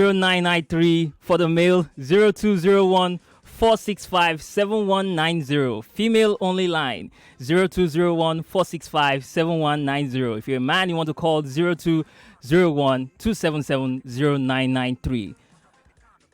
0993 for the male, 0201 465 7190. Female only line, 0201 465 7190. If you're a man, you want to call 0201 277 0993.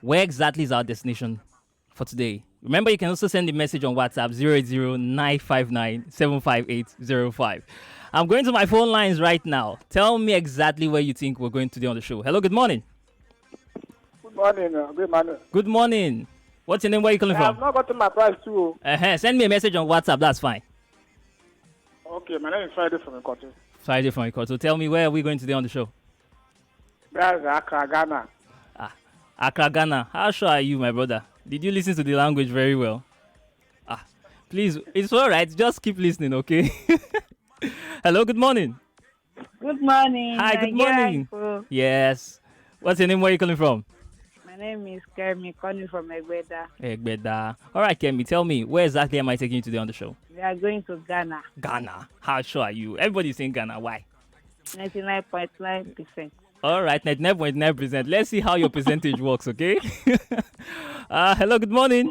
Where exactly is our destination for today? Remember, you can also send a message on WhatsApp 080-959-75805. I'm going to my phone lines right now. Tell me exactly where you think we're going today on the show. Hello, good morning. Good morning. Good morning. Good morning. What's your name? Where are you calling from? I've not gotten my price too. Send me a message on WhatsApp. That's fine. Okay, my name is Friday from Ikoto. Friday from Ikoto. So tell me, where are we going today on the show? That's Accra, Ghana. Accra, Ghana. How sure are you, my brother? Did you listen to the language very well? Please, it's all right. Just keep listening, okay? Hello, good morning. Good morning. Hi, good morning. Yes. What's your name? Where are you calling from? My name is Kemi, calling from Egbeda. Egbeda. All right, Kemi, tell me, where exactly am I taking you today on the show? We are going to Ghana. Ghana. How sure are you? Everybody's saying Ghana. Why? 99.9%. All right, 99.9%. Let's see how your percentage works, okay? Hello, good morning.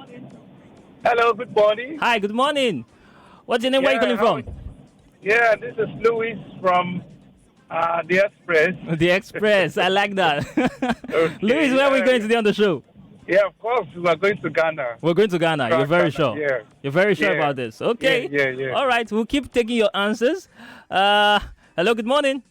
Hello, good morning. Hi, good morning. What's your name? Where are you calling from? Yeah, this is Louis from The Express. The Express. I like that. Okay, Louis, where are we going today on the show? Yeah, of course, we are going to Ghana. We're going to Ghana. You're very sure? Yeah. You're very sure Yeah. about this? Okay. Yeah. All right, we'll keep taking your answers. Hello, good morning.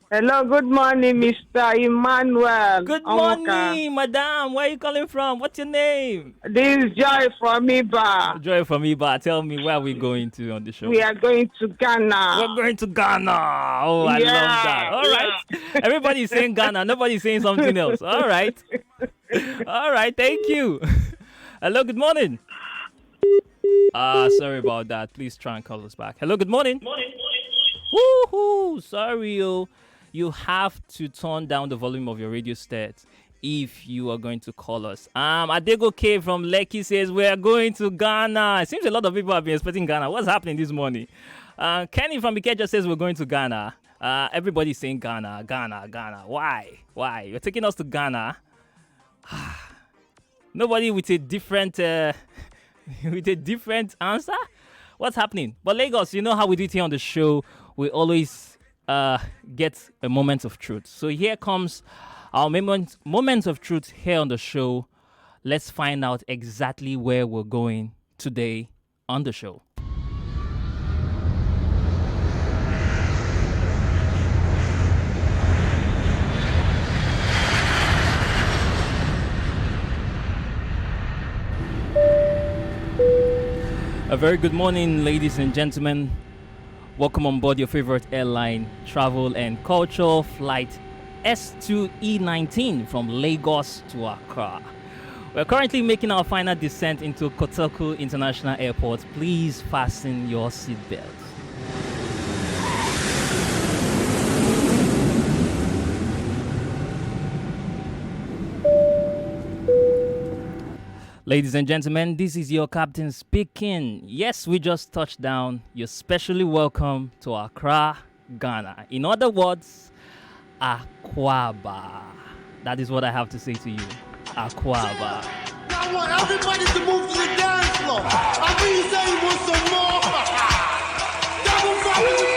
Hello, good morning, Mr. Emmanuel. Good Onwuka. morning, madam. Where are you calling from? What's your name? This is Joy from Iba. Joy from Iba. Tell me, where are we going to on the show? We are going to Ghana. We're going to Ghana. Oh, I love that. All right. Everybody's saying Ghana. Nobody's saying something else. All right. All right. Thank you. Hello, good morning. Sorry about that. Please try and call us back. Hello, good morning. Woohoo! Sorry, you have to turn down the volume of your radio set if you are going to call us. Adego K from Lekki says we are going to Ghana. It seems a lot of people have been expecting Ghana. What's happening this morning? Kenny from Ikeja says we're going to Ghana. Everybody's saying Ghana. Why? You're taking us to Ghana? Nobody with a different with a different answer? What's happening? But Lagos, you know how we do it here on the show. We always get a moment of truth. So here comes our moment of truth here on the show. Let's find out exactly where we're going today on the show. A very good morning, ladies and gentlemen. Welcome on board your favorite airline, travel and culture flight S2E19 from Lagos to Accra. We're currently making our final descent into Kotoko International Airport. Please fasten your seatbelt. Ladies and gentlemen, this is your captain speaking. Yes, we just touched down. You're specially welcome to Accra, Ghana. In other words, Akwaba. That is what I have to say to you. Akwaba. Now I want everybody to move to the dance floor. I think you say you want some more. Double five in the building.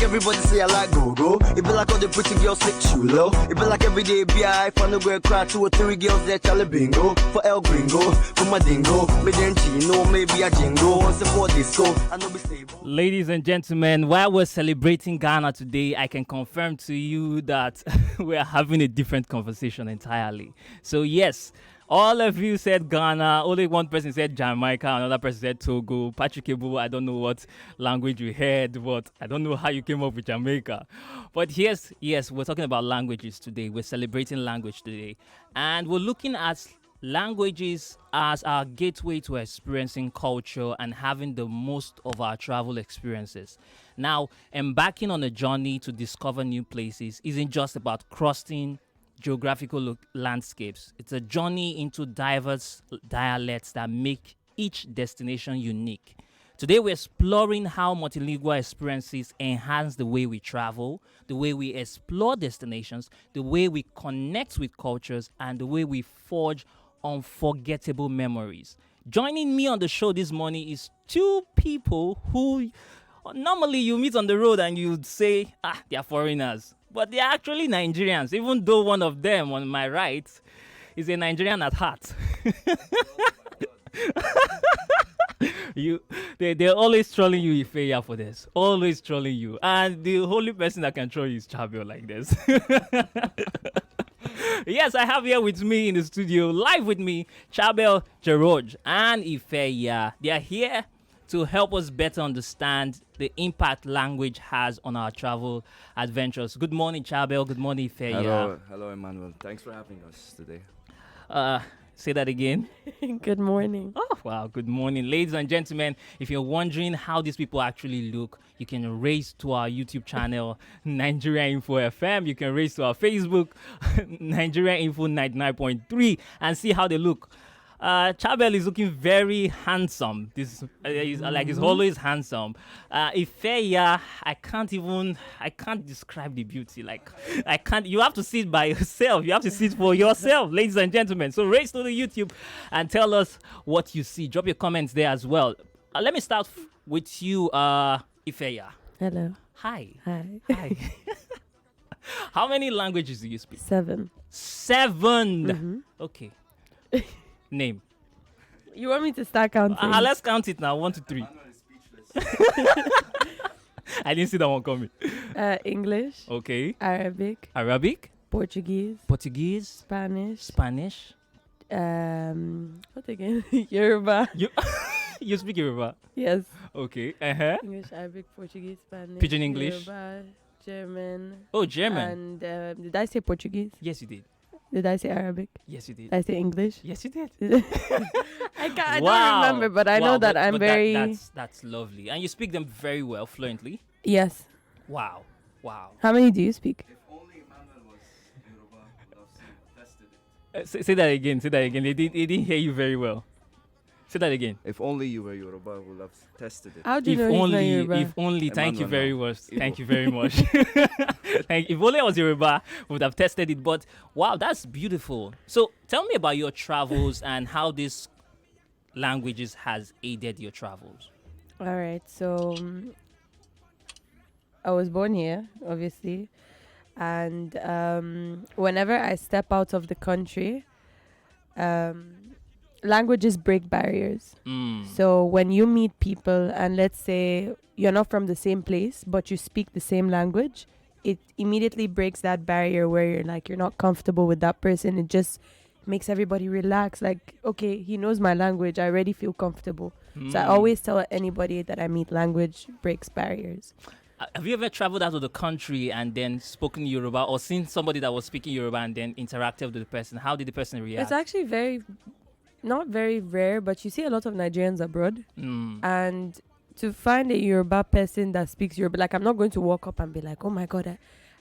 Everybody say I like go-go. It be like all the pretty girls slick chulo. It be like every day B.I. From the girl cry 2 or 3 girls there Charlie bingo. For El Gringo, for my dingo. Me then chino, maybe a jingo. Once for disco, I know be stable. Ladies and gentlemen, while we're celebrating Ghana today, I can confirm to you that we're having a different conversation entirely. So yes, all of you said Ghana. Only one person said Jamaica. Another person said Togo. Patrick Ebu, I don't know what language you heard, but I don't know how you came up with Jamaica. But yes, we're talking about languages today. We're celebrating language today. And we're looking at languages as our gateway to experiencing culture and having the most of our travel experiences. Now, embarking on a journey to discover new places isn't just about crossing geographical landscapes. It's a journey into diverse dialects that make each destination unique. Today, we're exploring how multilingual experiences enhance the way we travel, the way we explore destinations, the way we connect with cultures, and the way we forge unforgettable memories. Joining me on the show this morning is two people who normally you meet on the road and you'd say, they are foreigners. But they are actually Nigerians, even though one of them on my right is a Nigerian at heart. They're always trolling you, Ifeya, for this. Always trolling you. And the only person that can troll you is Chabio like this. Yes, I have here with me in the studio, live with me, Chabel, Jeroj, and Ifeya. They are here to help us better understand the impact language has on our travel adventures. Good morning, Chabel. Good morning, Ifeya. Hello, Emmanuel. Thanks for having us today. Say that again. Good morning. Oh, wow. Good morning. Ladies and gentlemen, if you're wondering how these people actually look, you can race to our YouTube channel, Nigeria Info FM. You can race to our Facebook, Nigeria Info 99.3, and see how they look. Chabel is looking very handsome. This he's always handsome. Ifeya, I can't describe the beauty. Like I can't. You have to see it by yourself. You have to see it for yourself, ladies and gentlemen. So race to the YouTube and tell us what you see. Drop your comments there as well. Let me start with you, Ifeya. Hello. Hi. Hi. Hi. How many languages do you speak? 7. 7. Okay. Name. You want me to start counting? Let's count it now. 1 to 3. I didn't see that one coming. English. Okay. Arabic. Portuguese. Spanish. What again? Yoruba. You speak Yoruba? Yes. Okay. English, Arabic, Portuguese, Spanish. Pidgin English. Yoruba, German. Oh, German. And did I say Portuguese? Yes, you did. Did I say Arabic? Yes, you did. Did I say English? Yes, you did. I don't remember, but I know that I'm very... That's lovely. And you speak them very well, fluently. Yes. Wow. How many do you speak? If only Emmanuel was Yoruba, would have tested it. Say that again. They didn't hear you very well. Say that again. If only you were Yoruba, would have tested it. How do you know he's not Yoruba? If only, thank you very much. Igbo. Thank you very much. If only I was Yoruba, would have tested it. But wow, that's beautiful. So tell me about your travels and how these languages has aided your travels. All right. So I was born here, obviously. And whenever I step out of the country, languages break barriers. So when you meet people and let's say you're not from the same place, but you speak the same language, it immediately breaks that barrier where you're not comfortable with that person. It just makes everybody relax. Like, okay, he knows my language. I already feel comfortable. So I always tell anybody that I meet, language breaks barriers. Have you ever traveled out of the country and then spoken Yoruba or seen somebody that was speaking Yoruba and then interacted with the person? How did the person react? It's actually not very rare, but you see a lot of Nigerians abroad. And to find a Yoruba person that speaks Yoruba, like I'm not going to walk up and be like, oh my God,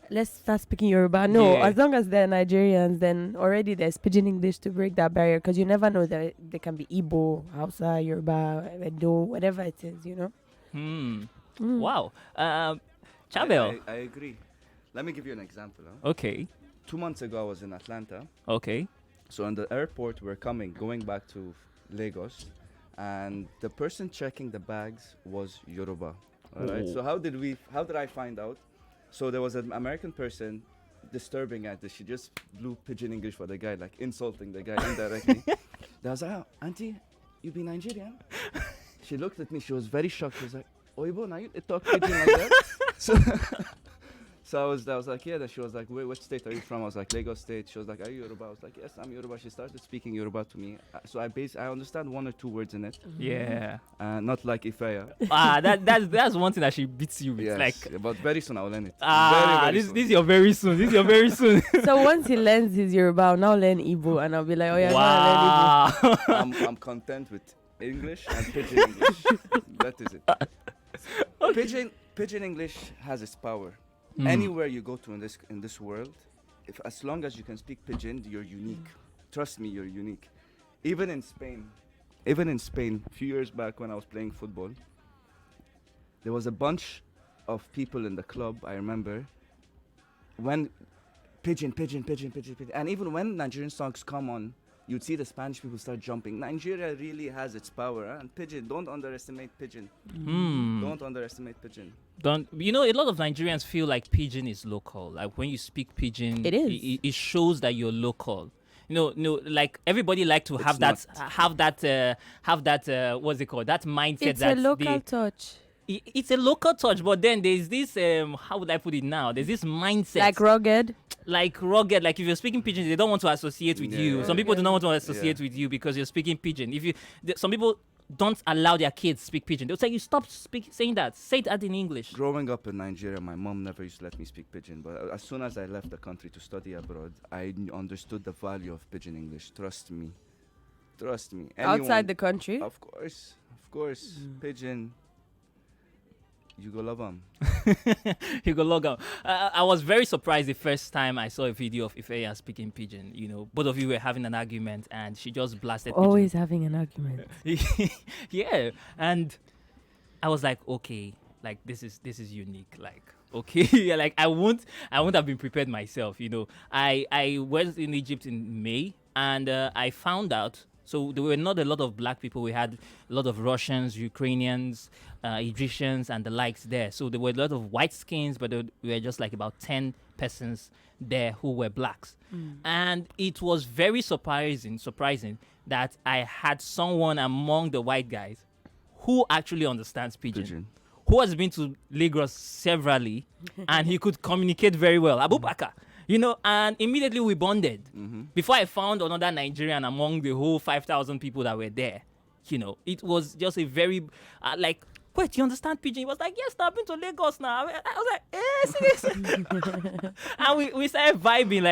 let's start speaking Yoruba. No, as long as they're Nigerians, then already there's pidgin English to break that barrier, because you never know that they can be Igbo, Hausa, Yoruba, Edo, whatever it is, you know? Wow. Chabel. I agree. Let me give you an example. Okay. 2 months ago, I was in Atlanta. Okay. So in the airport, we're going back to Lagos, and the person checking the bags was Yoruba. All right. So how did I find out? So there was an American person disturbing at this. She just blew pidgin English for the guy, like insulting the guy indirectly. There was like, Auntie, you be Nigerian? She looked at me. She was very shocked. She was like, Oibo, now you talk pidgin like that? So So I was like, yeah. Then she was like, wait, which state are you from? I was like, Lagos State. She was like, are you Yoruba? I was like, yes, I'm Yoruba. She started speaking Yoruba to me. So I understand one or two words in it. Yeah. Not like Ifeya. That's one thing that she beats you with. Yes, Like, but very soon I'll learn it. this is your very soon. This is your very soon. So once he learns his Yoruba, I'll now learn Igbo, and I'll be like, oh yeah, now I learn Igbo. Wow. I'm content with English and Pidgin English. That is it. Pidgin English has its power. Anywhere you go to in this world, as long as you can speak Pidgin, you're unique. Trust me, you're unique. Even in Spain, a few years back when I was playing football, there was a bunch of people in the club. I remember when Pidgin, and even when Nigerian songs come on, you'd see the Spanish people start jumping. Nigeria really has its power, and Pidgin, don't underestimate Pidgin. Don't underestimate Pidgin. A lot of Nigerians feel like Pidgin is local. Like when you speak Pidgin, It is. It shows that you're local. No, like everybody like to have It's that what's it called? That mindset. It's that a local touch. It's a local touch, but then there's this how would I put it now? There's this mindset Like rugged. like rugged. Like if you're speaking Pidgin, they don't want to associate with you. Yeah. Some people do not want to associate with you because you're speaking Pidgin. Some people don't allow their kids speak Pidgin. They'll say, you stop saying that. Say that in English. Growing up in Nigeria, my mom never used to let me speak Pidgin. But as soon as I left the country to study abroad, I understood the value of Pidgin English. Trust me. Outside the country. Of course. Pidgin. You go love them. You go log on. I was very surprised the first time I saw a video of Ifeya speaking Pidgin. Both of you were having an argument and she just blasted Always having an argument. Pidgin. Yeah, and I was like, okay, like this is unique. Like, okay, yeah, like I won't have been prepared myself. I was in Egypt in May and I found out. So there were not a lot of black people. We had a lot of Russians, Ukrainians, Egyptians, and the likes there. So there were a lot of white skins, but there were just like about 10 persons there who were blacks. And it was very surprising that I had someone among the white guys who actually understands Pidgin. Who has been to Lagos severally, and he could communicate very well. Abubakar. And immediately we bonded. Before I found another Nigerian among the whole 5,000 people that were there, it was just a very, wait, you understand Pidgin? He was like, yes, I've been to Lagos now. I was like, seriously? And we started vibing,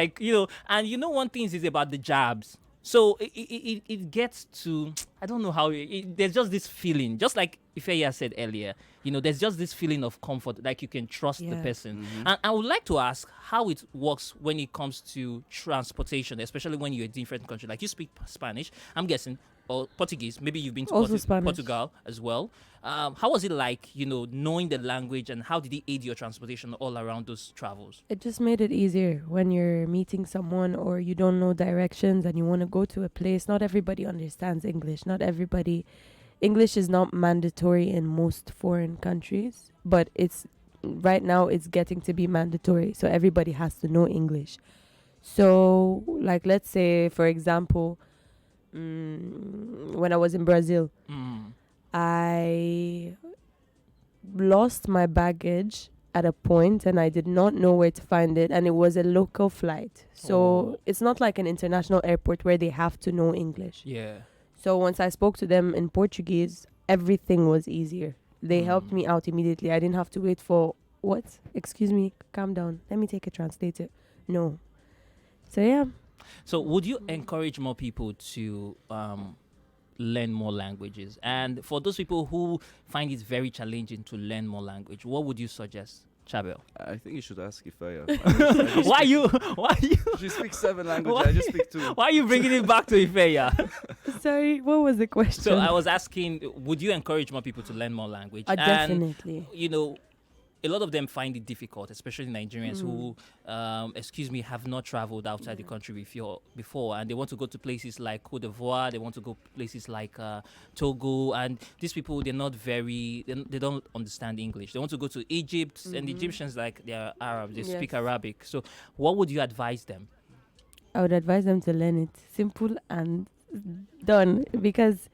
and one thing is about the jabs. So it gets to, I don't know how, there's just this feeling, just like Ifeya said earlier, there's just this feeling of comfort, like you can trust the person. And I would like to ask how it works when it comes to transportation, especially when you're in a different country. Like you speak Spanish, I'm guessing, or Portuguese, maybe you've been to Portugal as well. How was it like, knowing the language, and how did it aid your transportation all around those travels? It just made it easier when you're meeting someone or you don't know directions and you want to go to a place. Not everybody understands English. English is not mandatory in most foreign countries, but right now it's getting to be mandatory. So everybody has to know English. So like, let's say, for example, when I was in Brazil, I lost my baggage at a point and I did not know where to find it, and it was a local flight. So it's not like an international airport where they have to know English. Yeah. So once I spoke to them in Portuguese, everything was easier. They helped me out immediately. I didn't have to wait for, what? Excuse me, calm down. Let me take a translator. No. So yeah. So would you encourage more people to learn more languages? And for those people who find it very challenging to learn more language, what would you suggest, Chabel? I think you should ask Ifeya. Why you? She speaks 7 languages. I just speak 2. Why are you bringing it back to Ifeya? Sorry, what was the question? So I was asking, would you encourage more people to learn more language? Definitely. And, a lot of them find it difficult, especially Nigerians who, have not traveled outside the country before, and they want to go to places like Cote d'Ivoire, they want to go places like Togo, and these people, they don't understand English. They want to go to Egypt, and the Egyptians, like, they're Arab, they speak Arabic. So what would you advise them? I would advise them to learn it. Simple and done. Because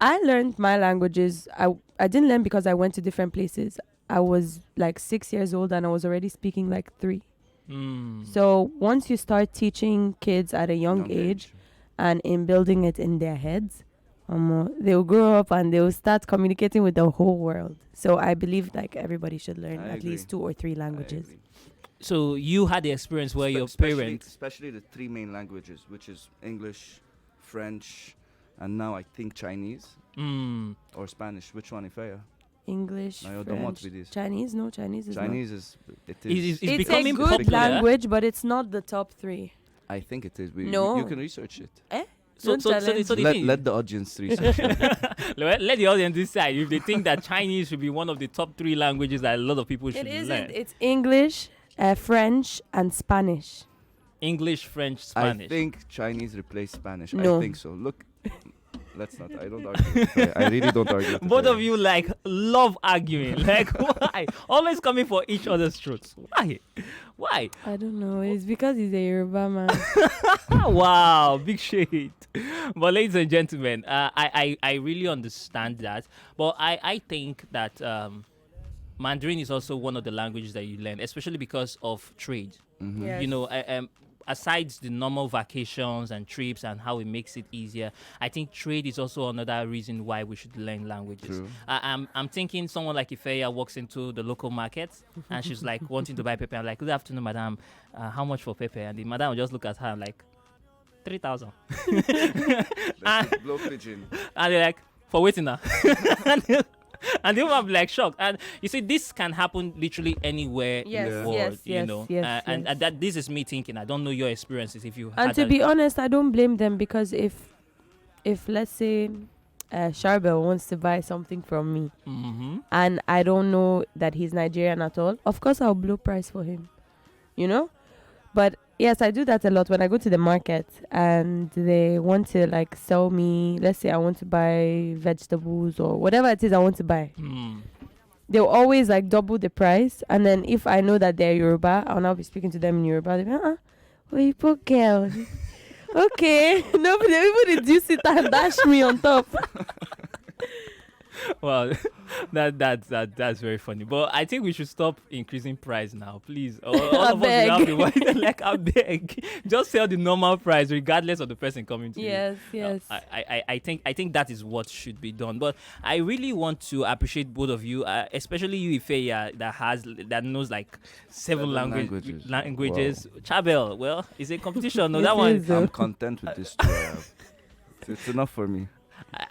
I learned my languages. I didn't learn because I went to different places. I was like 6 years old and I was already speaking like 3. Mm. So once you start teaching kids at a young age and in building it in their heads, they'll grow up and they'll start communicating with the whole world. So I believe like everybody should learn I at agree. least 2 or 3 I languages. agree. So you had the experience where your parents. especially the 3 main languages, which is English, French, and now I think Chinese or Spanish. Which one, Ifeya? English, No, you don't want French, to be this. Chinese. No, Chinese is Chinese is it It is. is- not. It's becoming a good popular. language, but it's not the top 3. I think it is. No. You can research it. So Don't challenge the let, thing- let the audience research it. let the audience decide if they think that Chinese should be one of the top 3 languages that a lot of people should It isn't. learn. It's English, French, and Spanish. English, French, Spanish. I think Chinese replaced Spanish. No. I think so. Look, let's not. I don't argue. I really don't argue. with Both Ifeya. of you like love arguing. Like why? Always coming for each other's truths. Why? Why? I don't know. It's because he's a Yoruba man. Wow, big shade. But ladies and gentlemen, I really understand that. But I think that Mandarin is also one of the languages that you learn, especially because of trade. Yes. You know, aside the normal vacations and trips and how it makes it easier, I think trade is also another reason why we should learn languages. True. I'm thinking someone like Ifeya walks into the local market and she's like wanting to buy pepper. I'm like, good afternoon, madam. How much for pepper? And the madam will just look at her and like, 3,000. Let's blow pigeon. And they're like, for waiting now. And the woman will be like shocked. And you see, this can happen literally anywhere in Yes, the world, yes, you know. yes, And yes. that this is me thinking. I don't know your experiences if you And had to that. be honest, I don't blame them because if let's say Charbel wants to buy something from me and I don't know that he's Nigerian at all, of course I'll blow price for him, you know. But yes, I do that a lot when I go to the market and they want to like sell me. Let's say I want to buy vegetables or whatever it is I want to buy. They'll always like double the price, and then if I know that they're Yoruba, I'll now be speaking to them in Yoruba. They'll be we poor girl. Okay, no, but they even reduce it and dash me on top. Well, that's very funny. But I think we should stop increasing price now, please. All of us will have the one like I beg. Just sell the normal price regardless of the person coming to you. Yes. I think that is what should be done. But I really want to appreciate both of you, especially you, Ifeya, that knows like 7 languages. Wow. Chabel, well, it's a competition. No, It that one. is. I'm content with this. It's enough for me.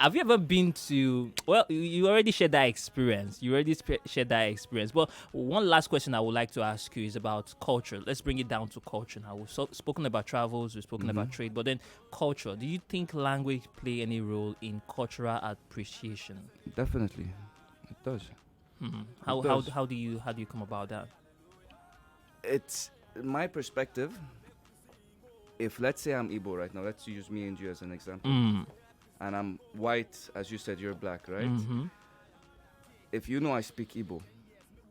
Have you ever been to? Well, you already shared that experience. But one last question I would like to ask you is about culture. Let's bring it down to culture now. We've spoken about travels, we've spoken about trade, but then culture. Do you think language play any role in cultural appreciation? Definitely, it does. How do you come about that? It's my perspective. If let's say I'm Igbo right now, let's use me and you as an example. And I'm white, as you said, you're black, right? If you know I speak Igbo,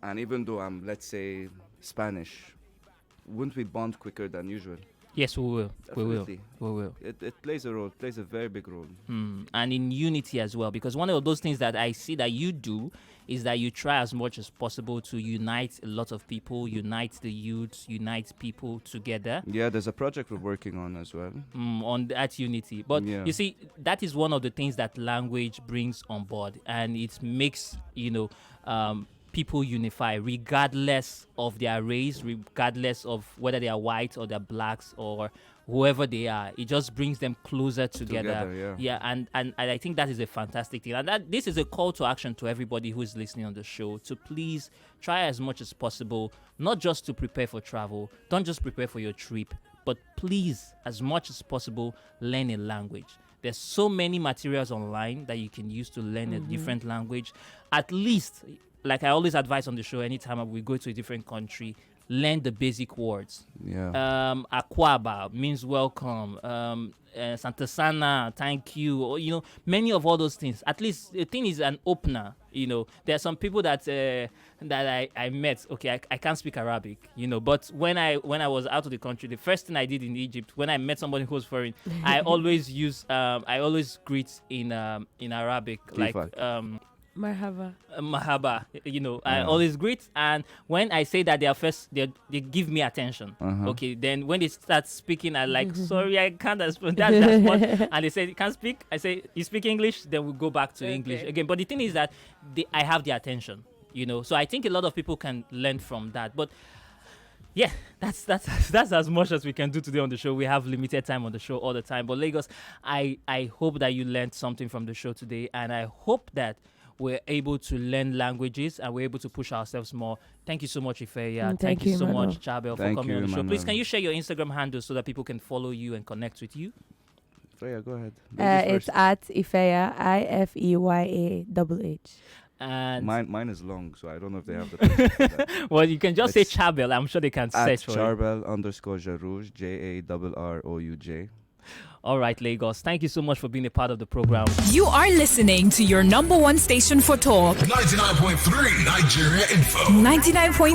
and even though I'm, let's say, Spanish, wouldn't we bond quicker than usual? Yes, we will. Definitely. We will. It plays a role, plays a very big role. And in unity as well, because one of those things that I see that you do is that you try as much as possible to unite a lot of people, unite the youth, unite people together. Yeah, there's a project we're working on as well. On that unity. But you see, that is one of the things that language brings on board, and it makes, people unify regardless of their race, regardless of whether they are white or they're blacks or whoever they are. It just brings them closer together. And I think that is a fantastic thing. And this is a call to action to everybody who is listening on the show to please try as much as possible, not just to prepare for travel, don't just prepare for your trip, but please, as much as possible, learn a language. There's so many materials online that you can use to learn a different language. At least, like I always advise on the show, anytime we go to a different country, learn the basic words. Akwaba means welcome. Santa Sana, thank you. Or, many of all those things. At least the thing is an opener. There are some people that I met. Okay, I can't speak Arabic. But when I was out of the country, the first thing I did in Egypt, when I met somebody who was foreign, I always greet in Arabic, like Marhaba. Mahaba. I always greet, and when I say that they are first, they give me attention. Okay, then when they start speaking, I like, sorry, I can't explain that's what. And they say, you can't speak. I say, you speak English, then we go back to English again. But the thing is that I have the attention, So I think a lot of people can learn from that. But yeah, that's as much as we can do today on the show. We have limited time on the show all the time. But Lagos, I hope that you learned something from the show today, and I hope that we're able to learn languages and we're able to push ourselves more. Thank you so much, Ifeya. Thank you so much, Chabel, for coming on the show. Please, can you share your Instagram handle so that people can follow you and connect with you? Freya, go ahead. It's at Ifeya, IFEYAHH. And mine is long, so I don't know if they have the patience for that. Well, you can just say Chabel. I'm sure they can search for it. Charbel_Jarouj, JARROUJ. All right, Lagos. Thank you so much for being a part of the program. You are listening to your number one station for talk. 99.3 Nigeria Info. 99.3